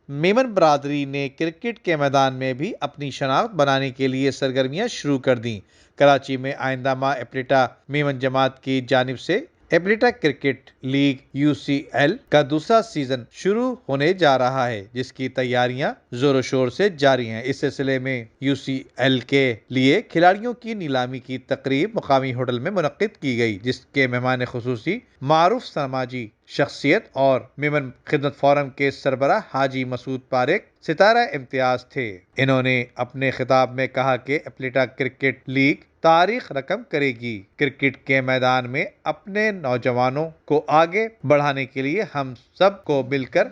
میمن برادری نے کرکٹ کے میدان میں بھی اپنی شناخت بنانے کے لیے سرگرمیاں شروع کر دیں۔ کراچی میں آئندہ ماہ ایپلیٹا میمن جماعت کی جانب سے ایپلیٹا کرکٹ لیگ UCL کا دوسرا سیزن شروع ہونے جا رہا ہے، جس کی تیاریاں زور و شور سے جاری ہیں۔ اس سلسلے میں UCL کے لیے کھلاڑیوں کی نیلامی کی تقریب مقامی ہوٹل میں منعقد کی گئی، جس کے مہمان خصوصی معروف سماجی شخصیت اور میمن خدمت فورم کے سربراہ حاجی مسعود پاریک ستارہ امتیاز تھے۔ انہوں نے اپنے خطاب میں کہا کہ ایپلیٹا کرکٹ لیگ تاریخ رقم کرے گی۔ کرکٹ کے میدان میں اپنے نوجوانوں کو آگے بڑھانے کے لیے ہم سب کو مل کر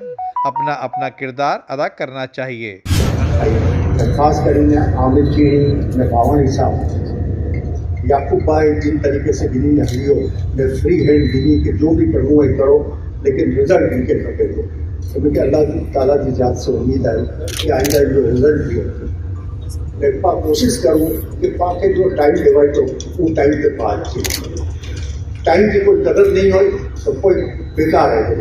اپنا اپنا کردار ادا کرنا چاہیے۔ خاص کر عامر چینی میں باون صاحب یعقوب بھائی جن طریقے سے گنی نہریوں میں فری ہینڈ گنی کہ جو بھی کروں وہ کرو لیکن رزلٹ ان کے کھپے ہو، کیونکہ اللہ تعالیٰ کی ذات سے امید ہے کہ آئندہ جو رزلٹ بھی ہو میں کوشش کروں کہ پاکے جو ٹائم ڈیوائڈ ہو وہ ٹائم کے بعد ٹائم کی کوئی قدر نہیں ہوئی تو کوئی بیکار ہے،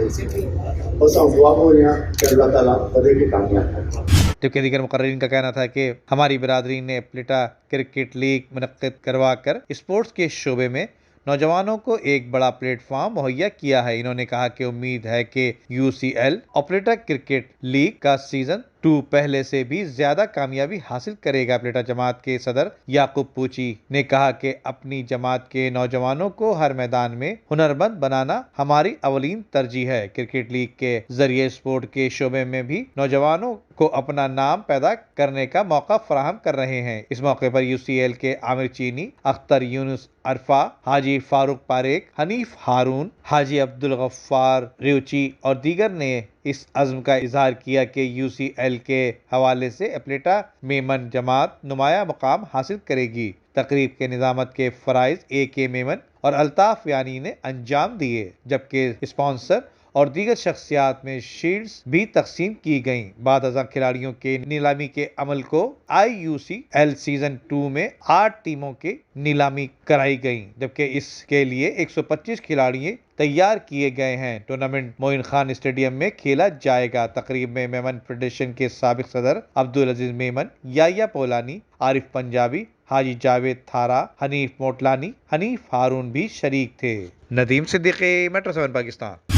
بس ہم دعا ہو یہاں کہ اللہ تعالیٰ بدے کی کامیاب ہے۔ جبکہ دیگر مقررین کا کہنا تھا کہ ہماری برادری نے ایپلیٹا کرکٹ لیگ منعقد کروا کر اسپورٹس کے شعبے میں نوجوانوں کو ایک بڑا پلیٹ فارم مہیا کیا ہے۔ انہوں نے کہا کہ امید ہے کہ UCL ایپلیٹا کرکٹ لیگ کا سیزن 2 پہلے سے بھی زیادہ کامیابی حاصل کرے گا۔ ایپلیٹا جماعت کے صدر یعقوب پوچی نے کہا کہ اپنی جماعت کے نوجوانوں کو ہر میدان میں ہنرمند بنانا ہماری اولین ترجیح ہے۔ کرکٹ لیگ کے ذریعے اسپورٹ کے شعبے میں بھی نوجوانوں کو اپنا نام پیدا کرنے کا موقع فراہم کر رہے ہیں۔ اس موقع پر UCL کے عامر چینی، اختر یونس عرفہ، حاجی فاروق پاریک، حنیف ہارون، حاجی عبدالغفار ریوچی اور دیگر نے اس عزم کا اظہار کیا کہ UCL کے حوالے سے ایپلیٹا میمن جماعت نمایاں مقام حاصل کرے گی۔ تقریب کے نظامت کے فرائض AK میمن اور الطاف یانی نے انجام دیے، جبکہ اسپانسر اور دیگر شخصیات میں شیلڈز بھی تقسیم کی گئیں۔ بعد ازاں کھلاڑیوں کے نیلامی کے عمل کو IUCL سیزن 2 میں 8 ٹیموں کی نیلامی کرائی گئی، جبکہ اس کے لیے 125 کھلاڑی تیار کیے گئے ہیں۔ ٹورنامنٹ معین خان اسٹیڈیم میں کھیلا جائے گا۔ تقریب میں میمن فیڈریشن کے سابق صدر عبدالعزیز میمن، یحییٰ پولانی، عارف پنجابی، حاجی جاوید تھارا، حنیف موٹلانی، حنیف ہارون بھی شریک تھے۔ ندیم صدیقی، میٹرو 7 پاکستان۔